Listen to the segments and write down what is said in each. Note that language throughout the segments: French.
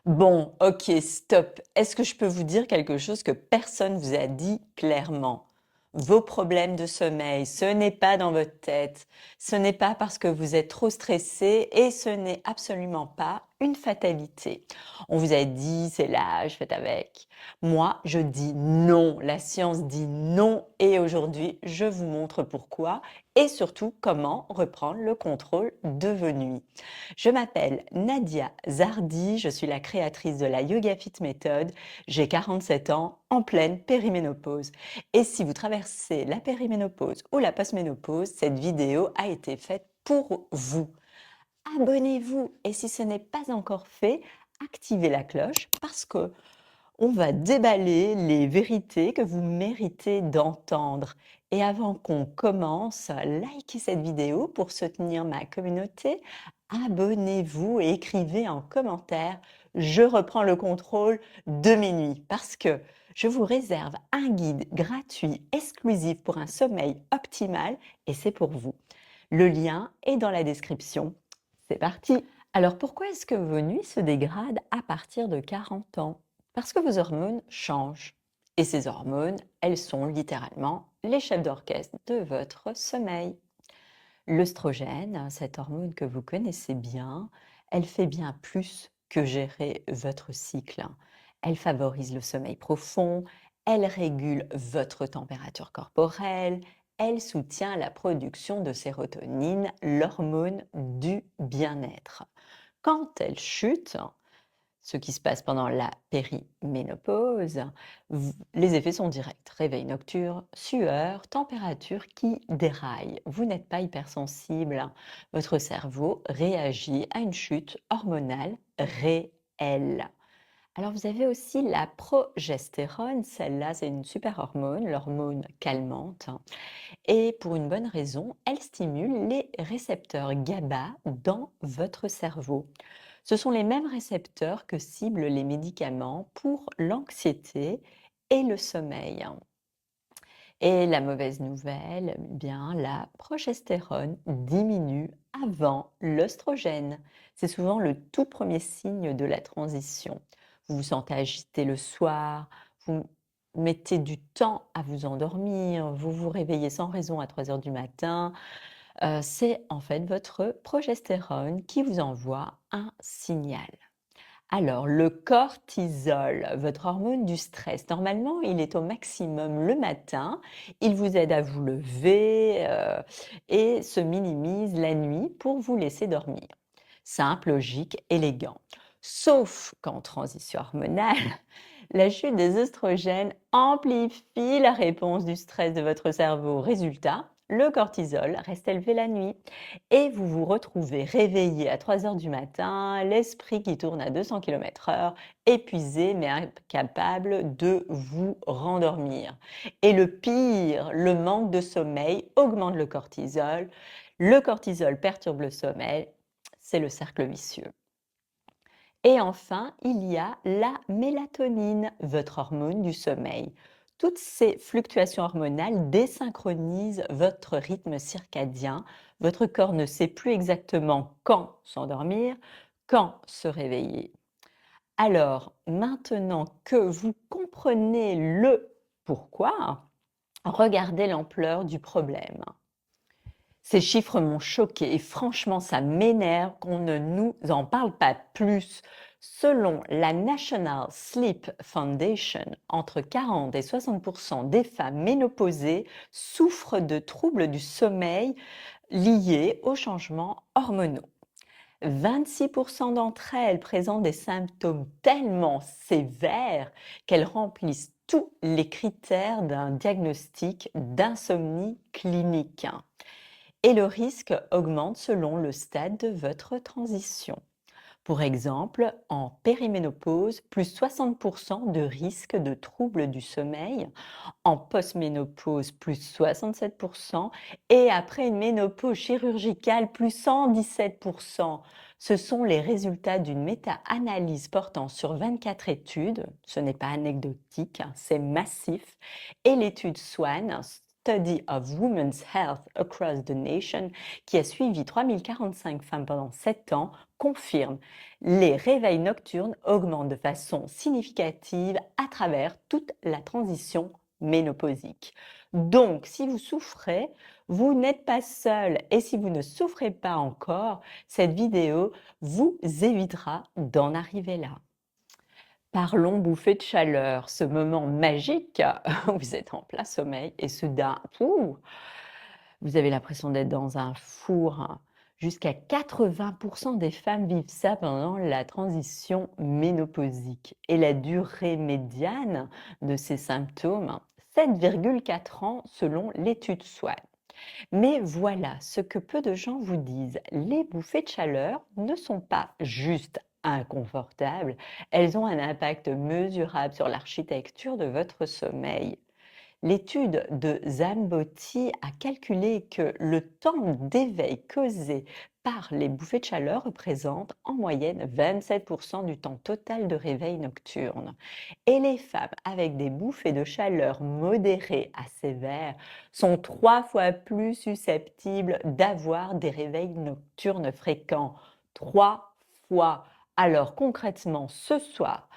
Bon, ok, stop. Est-ce que je peux vous dire quelque chose que personne vous a dit clairement? Vos problèmes de sommeil, ce n'est pas dans votre tête, ce n'est pas parce que vous êtes trop stressé et ce n'est absolument pas une fatalité. On vous a dit, c'est l'âge, faites avec. Moi, je dis non, la science dit non et aujourd'hui, je vous montre pourquoi et surtout comment reprendre le contrôle de vos nuits. Je m'appelle Nadia Zardi, je suis la créatrice de la Yoga Fit Method. J'ai 47 ans, en pleine périménopause. Et si vous traversez la périménopause ou la postménopause, cette vidéo a été faite pour vous. Abonnez-vous et si ce n'est pas encore fait, activez la cloche parce que on va déballer les vérités que vous méritez d'entendre. Et avant qu'on commence, likez cette vidéo pour soutenir ma communauté. Abonnez-vous et écrivez en commentaire «Je reprends le contrôle de mes nuits» parce que je vous réserve un guide gratuit exclusif pour un sommeil optimal et c'est pour vous. Le lien est dans la description. C'est parti! Alors pourquoi est-ce que vos nuits se dégradent à partir de 40 ans? Parce que vos hormones changent. Et ces hormones, elles sont littéralement les chefs d'orchestre de votre sommeil. L'œstrogène, cette hormone que vous connaissez bien, elle fait bien plus que gérer votre cycle. Elle favorise le sommeil profond, elle régule votre température corporelle, elle soutient la production de sérotonine, l'hormone du bien-être. Quand elle chute, ce qui se passe pendant la périménopause, les effets sont directs. Réveil nocturne, sueur, température qui déraille. Vous n'êtes pas hypersensible. Votre cerveau réagit à une chute hormonale réelle. Alors vous avez aussi la progestérone, celle-là c'est une super hormone, l'hormone calmante. Et pour une bonne raison, elle stimule les récepteurs GABA dans votre cerveau. Ce sont les mêmes récepteurs que ciblent les médicaments pour l'anxiété et le sommeil. Et la mauvaise nouvelle, eh bien, la progestérone diminue avant l'œstrogène. C'est souvent le tout premier signe de la transition. Vous vous sentez agité le soir, vous mettez du temps à vous endormir, vous vous réveillez sans raison à 3 heures du matin. C'est en fait votre progestérone qui vous envoie un signal. Alors, le cortisol, votre hormone du stress, normalement, il est au maximum le matin. Il vous aide à vous lever et se minimise la nuit pour vous laisser dormir. Simple, logique, élégant. Sauf qu'en transition hormonale, la chute des œstrogènes amplifie la réponse du stress de votre cerveau. Résultat, le cortisol reste élevé la nuit et vous vous retrouvez réveillé à 3 heures du matin, l'esprit qui tourne à 200 km/h, épuisé mais incapable de vous rendormir. Et le pire, le manque de sommeil augmente le cortisol perturbe le sommeil, c'est le cercle vicieux. Et enfin, il y a la mélatonine, votre hormone du sommeil. Toutes ces fluctuations hormonales désynchronisent votre rythme circadien. Votre corps ne sait plus exactement quand s'endormir, quand se réveiller. Alors, maintenant que vous comprenez le pourquoi, regardez l'ampleur du problème. Ces chiffres m'ont choquée et franchement, ça m'énerve qu'on ne nous en parle pas plus. Selon la National Sleep Foundation, entre 40 et 60% des femmes ménopausées souffrent de troubles du sommeil liés aux changements hormonaux. 26% d'entre elles présentent des symptômes tellement sévères qu'elles remplissent tous les critères d'un diagnostic d'insomnie clinique et le risque augmente selon le stade de votre transition. Pour exemple, en périménopause, plus 60% de risque de troubles du sommeil, en postménopause, plus 67%, et après une ménopause chirurgicale, plus 117%. Ce sont les résultats d'une méta-analyse portant sur 24 études, ce n'est pas anecdotique, c'est massif, et l'étude SWAN, Study of Women's Health Across the Nation, qui a suivi 3045 femmes pendant 7 ans, confirme, les réveils nocturnes augmentent de façon significative à travers toute la transition ménopausique. Donc, si vous souffrez, vous n'êtes pas seul et si vous ne souffrez pas encore, cette vidéo vous évitera d'en arriver là. Parlons bouffée de chaleur, ce moment magique où vous êtes en plein sommeil et soudain, pouh, vous avez l'impression d'être dans un four. Jusqu'à 80% des femmes vivent ça pendant la transition ménopausique. Et la durée médiane de ces symptômes, 7,4 ans selon l'étude SWOT. Mais voilà ce que peu de gens vous disent. Les bouffées de chaleur ne sont pas juste inconfortables, elles ont un impact mesurable sur l'architecture de votre sommeil. L'étude de Zambotti a calculé que le temps d'éveil causé par les bouffées de chaleur représente en moyenne 27% du temps total de réveil nocturne. Et les femmes avec des bouffées de chaleur modérées à sévères sont 3 fois plus susceptibles d'avoir des réveils nocturnes fréquents. 3 fois. Alors concrètement, ce soir,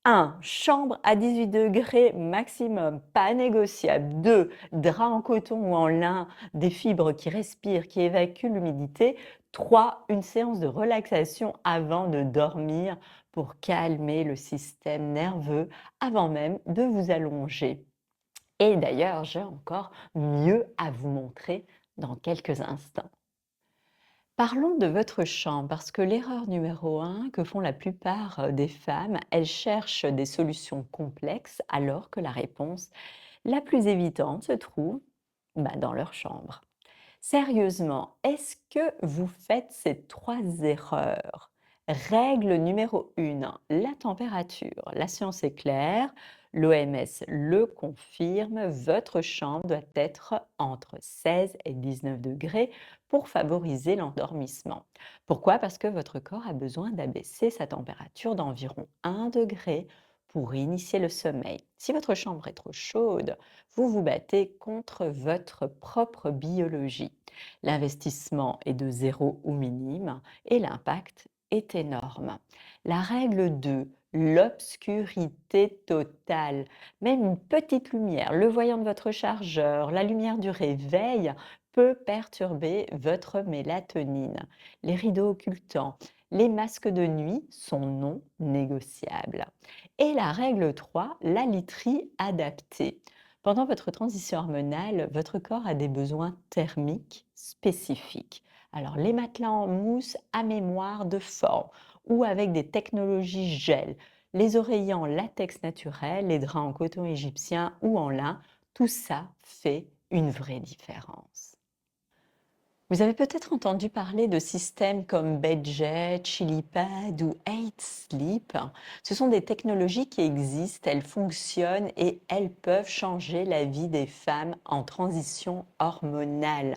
1. Chambre à 18 degrés maximum, pas négociable. 2. Drap en coton ou en lin, des fibres qui respirent, qui évacuent l'humidité. 3. Une séance de relaxation avant de dormir pour calmer le système nerveux avant même de vous allonger. Et d'ailleurs, j'ai encore mieux à vous montrer dans quelques instants. Parlons de votre chambre, parce que l'erreur numéro 1 que font la plupart des femmes, elles cherchent des solutions complexes alors que la réponse la plus évidente se trouve dans leur chambre. Sérieusement, est-ce que vous faites ces 3 erreurs? Règle numéro 1, la température. La science est claire, l'OMS le confirme, votre chambre doit être entre 16 et 19 degrés pour favoriser l'endormissement. Pourquoi? Parce que votre corps a besoin d'abaisser sa température d'environ 1 degré pour initier le sommeil. Si votre chambre est trop chaude, vous vous battez contre votre propre biologie. L'investissement est de zéro ou minime et l'impact est énorme. La règle 2, l'obscurité totale. Même une petite lumière, le voyant de votre chargeur, la lumière du réveil peut perturber votre mélatonine. Les rideaux occultants, les masques de nuit sont non négociables. Et la règle 3, la literie adaptée. Pendant votre transition hormonale, votre corps a des besoins thermiques spécifiques. Alors, les matelas en mousse à mémoire de forme ou avec des technologies gel, les oreillers en latex naturel, les draps en coton égyptien ou en lin, tout ça fait une vraie différence. Vous avez peut-être entendu parler de systèmes comme Bedjet, Chilipad ou 8Sleep. Ce sont des technologies qui existent, elles fonctionnent et elles peuvent changer la vie des femmes en transition hormonale.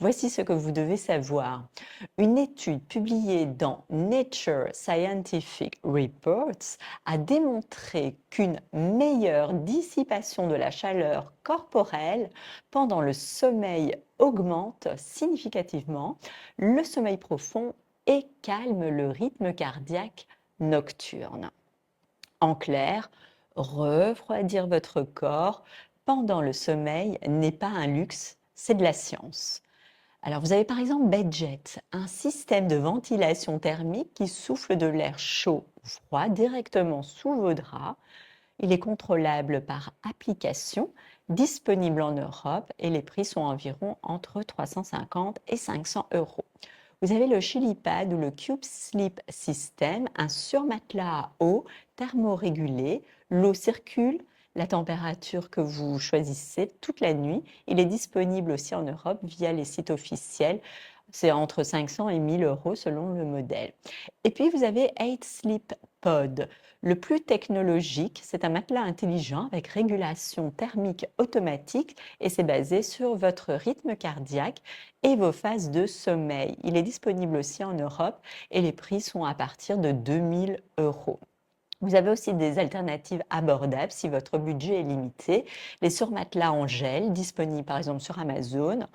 Voici ce que vous devez savoir. Une étude publiée dans Nature Scientific Reports a démontré qu'une meilleure dissipation de la chaleur corporelle pendant le sommeil augmente significativement le sommeil profond et calme le rythme cardiaque nocturne. En clair, refroidir votre corps pendant le sommeil n'est pas un luxe, c'est de la science. Alors, vous avez par exemple Bedjet, un système de ventilation thermique qui souffle de l'air chaud ou froid directement sous vos draps. Il est contrôlable par application, disponible en Europe et les prix sont environ entre 350 et 500 euros. Vous avez le Chilipad ou le Cube Sleep System, un surmatelas à eau thermorégulé. L'eau circule, la température que vous choisissez toute la nuit. Il est disponible aussi en Europe via les sites officiels. C'est entre 500 et 1000 euros selon le modèle. Et puis vous avez 8 Sleep Pod. Le plus technologique, c'est un matelas intelligent avec régulation thermique automatique et c'est basé sur votre rythme cardiaque et vos phases de sommeil. Il est disponible aussi en Europe et les prix sont à partir de 2000 euros. Vous avez aussi des alternatives abordables si votre budget est limité. Les surmatelas en gel, disponibles par exemple sur Amazon,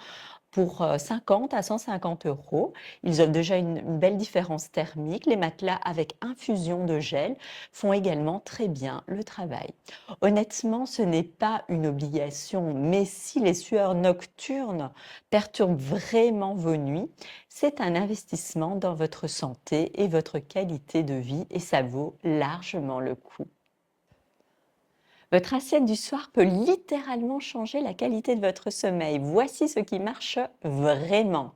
Pour 50 à 150 €. Ils offrent déjà une belle différence thermique. Les matelas avec infusion de gel font également très bien le travail. Honnêtement, ce n'est pas une obligation, mais si les sueurs nocturnes perturbent vraiment vos nuits, c'est un investissement dans votre santé et votre qualité de vie et ça vaut largement le coup. Votre assiette du soir peut littéralement changer la qualité de votre sommeil. Voici ce qui marche vraiment.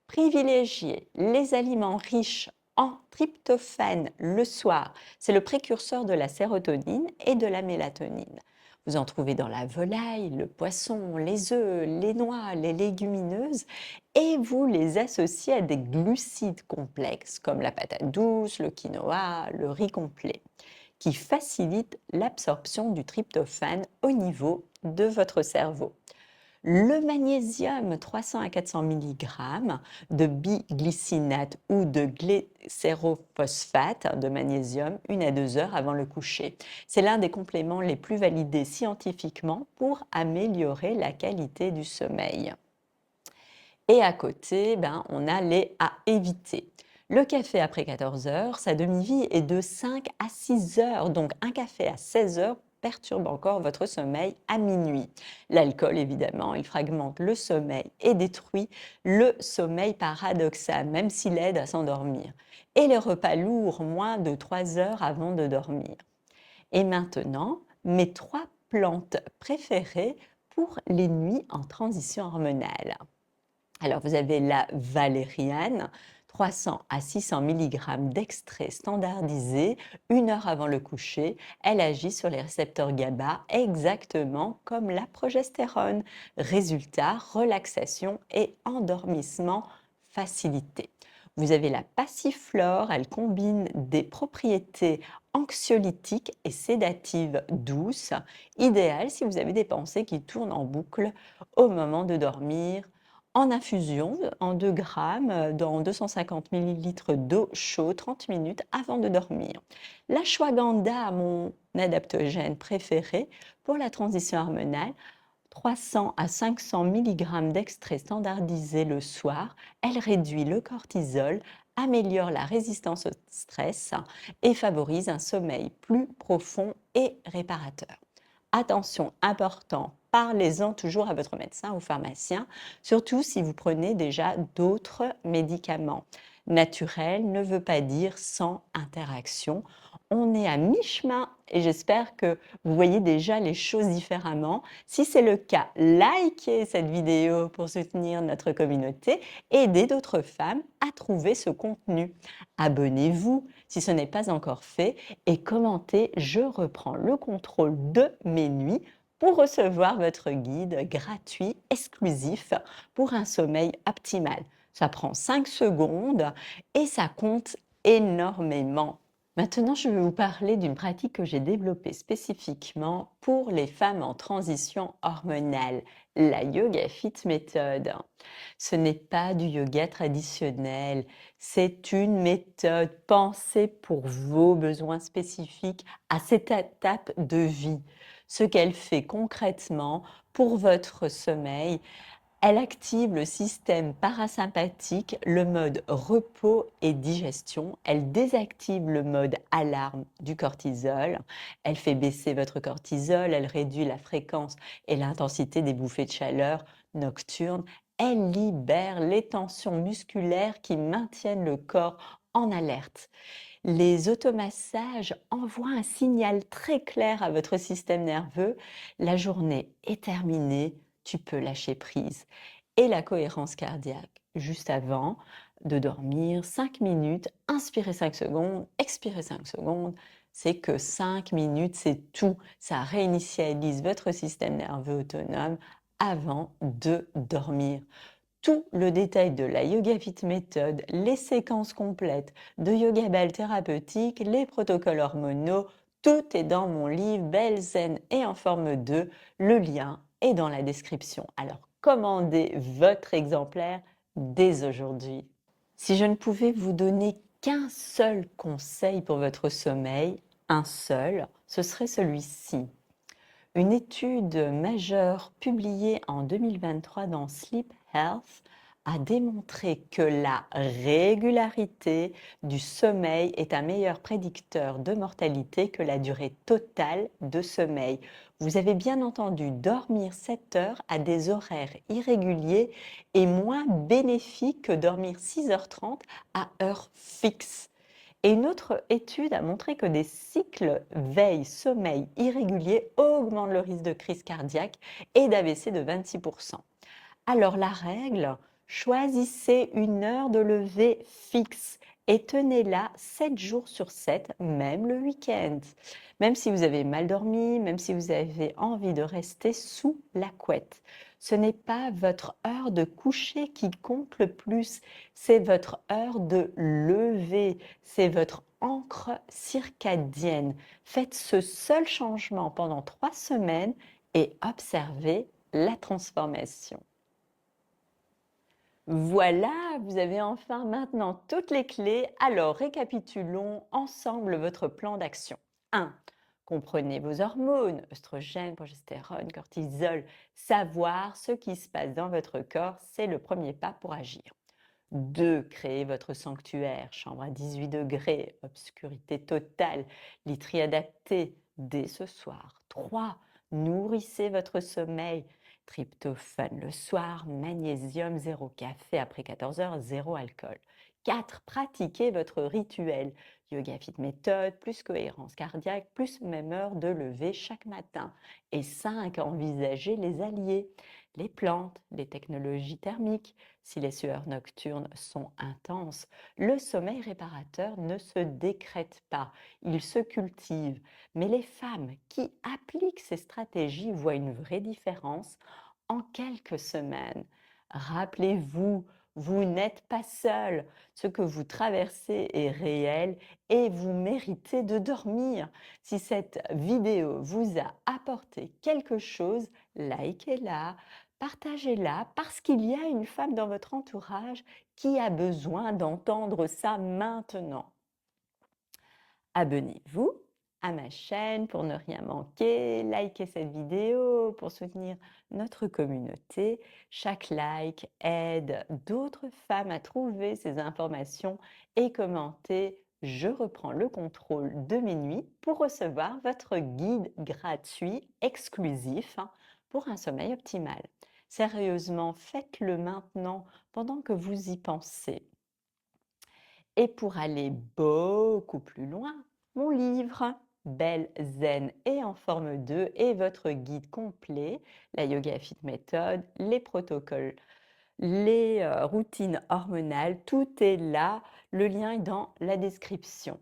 Privilégiez les aliments riches en tryptophane le soir. C'est le précurseur de la sérotonine et de la mélatonine. Vous en trouvez dans la volaille, le poisson, les œufs, les noix, les légumineuses et vous les associez à des glucides complexes comme la patate douce, le quinoa, le riz complet qui facilitent l'absorption du tryptophane au niveau de votre cerveau. Le magnésium 300 à 400 mg de biglycinate ou de glycérophosphate de magnésium 1 à 2 heures avant le coucher. C'est l'un des compléments les plus validés scientifiquement pour améliorer la qualité du sommeil. Et à côté, on a les à éviter. Le café après 14 heures, sa demi-vie est de 5 à 6 heures, donc un café à 16 heures perturbe encore votre sommeil à minuit. L'alcool, évidemment, il fragmente le sommeil et détruit le sommeil paradoxal, même s'il aide à s'endormir. Et les repas lourds, moins de 3 heures avant de dormir. Et maintenant, mes 3 plantes préférées pour les nuits en transition hormonale. Alors, vous avez la valériane, 300 à 600 mg d'extrait standardisé 1 heure avant le coucher. Elle agit sur les récepteurs GABA exactement comme la progestérone. Résultat, relaxation et endormissement facilité. Vous avez la passiflore, elle combine des propriétés anxiolytiques et sédatives douces, idéale si vous avez des pensées qui tournent en boucle au moment de dormir, en infusion en 2 grammes dans 250 millilitres d'eau chaude 30 minutes avant de dormir. L'ashwagandha, mon adaptogène préféré pour la transition hormonale, 300 à 500 mg d'extrait standardisé le soir. Elle réduit le cortisol, améliore la résistance au stress et favorise un sommeil plus profond et réparateur. Attention, important, parlez-en toujours à votre médecin ou pharmacien, surtout si vous prenez déjà d'autres médicaments. Naturel ne veut pas dire sans interaction. On est à mi-chemin et j'espère que vous voyez déjà les choses différemment. Si c'est le cas, likez cette vidéo pour soutenir notre communauté et aider d'autres femmes à trouver ce contenu. Abonnez-vous si ce n'est pas encore fait et commentez «Je reprends le contrôle de mes nuits» pour recevoir votre guide gratuit exclusif pour un sommeil optimal. Ça prend 5 secondes et ça compte énormément. Maintenant, je vais vous parler d'une pratique que j'ai développée spécifiquement pour les femmes en transition hormonale, la Yoga Fit Method. Ce n'est pas du yoga traditionnel, c'est une méthode pensée pour vos besoins spécifiques à cette étape de vie. Ce qu'elle fait concrètement pour votre sommeil, elle active le système parasympathique, le mode repos et digestion. Elle désactive le mode alarme du cortisol. Elle fait baisser votre cortisol. Elle réduit la fréquence et l'intensité des bouffées de chaleur nocturnes. Elle libère les tensions musculaires qui maintiennent le corps en alerte. Les automassages envoient un signal très clair à votre système nerveux. La journée est terminée, tu peux lâcher prise. Et la cohérence cardiaque, juste avant de dormir, 5 minutes, inspirez 5 secondes, expirez 5 secondes. C'est que 5 minutes, c'est tout. Ça réinitialise votre système nerveux autonome avant de dormir. Tout le détail de la Yoga Fit Method, les séquences complètes de yoga ball thérapeutique, les protocoles hormonaux, tout est dans mon livre Belle Zen et en forme 2. Le lien est dans la description. Alors commandez votre exemplaire dès aujourd'hui. Si je ne pouvais vous donner qu'un seul conseil pour votre sommeil, un seul, ce serait celui-ci. Une étude majeure publiée en 2023 dans Sleep Health a démontré que la régularité du sommeil est un meilleur prédicteur de mortalité que la durée totale de sommeil. Vous avez bien entendu, dormir 7 heures à des horaires irréguliers est moins bénéfique que dormir 6h30 à heure fixe. Et une autre étude a montré que des cycles veille-sommeil irréguliers augmentent le risque de crise cardiaque et d'AVC de 26%. Alors la règle, choisissez une heure de lever fixe et tenez-la 7 jours sur 7, même le week-end. Même si vous avez mal dormi, même si vous avez envie de rester sous la couette. Ce n'est pas votre heure de coucher qui compte le plus, c'est votre heure de lever, c'est votre encre circadienne. Faites ce seul changement pendant 3 semaines et observez la transformation. Voilà, vous avez enfin maintenant toutes les clés. Alors, récapitulons ensemble votre plan d'action. 1. Comprenez vos hormones, œstrogènes, progestérone, cortisol. Savoir ce qui se passe dans votre corps, c'est le premier pas pour agir. 2. Créez votre sanctuaire, chambre à 18 degrés, obscurité totale, literie adaptée dès ce soir. 3. Nourrissez votre sommeil, tryptophane le soir, magnésium, zéro café après 14 heures, zéro alcool. 4. Pratiquez votre rituel, yoga fit méthode, plus cohérence cardiaque, plus même heure de lever chaque matin. Et 5. Envisagez les alliés, les plantes, les technologies thermiques. Si les sueurs nocturnes sont intenses, le sommeil réparateur ne se décrète pas, il se cultive. Mais les femmes qui appliquent ces stratégies voient une vraie différence en quelques semaines. Rappelez-vous, vous n'êtes pas seul. Ce que vous traversez est réel et vous méritez de dormir. Si cette vidéo vous a apporté quelque chose, likez-la, partagez-la parce qu'il y a une femme dans votre entourage qui a besoin d'entendre ça maintenant. Abonnez-vous à ma chaîne pour ne rien manquer, likez cette vidéo pour soutenir notre communauté. Chaque like aide d'autres femmes à trouver ces informations et commenter. Je reprends le contrôle de mes nuits pour recevoir votre guide gratuit exclusif pour un sommeil optimal. Sérieusement, faites-le maintenant pendant que vous y pensez. Et pour aller beaucoup plus loin, mon livre Belle, zen et en forme 2 est votre guide complet, la Yoga Fit Method, les protocoles, les routines hormonales, tout est là. Le lien est dans la description.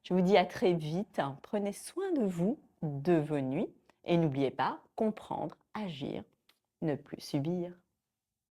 Je vous dis à très vite. Prenez soin de vous, de vos nuits et n'oubliez pas, comprendre, agir, ne plus subir.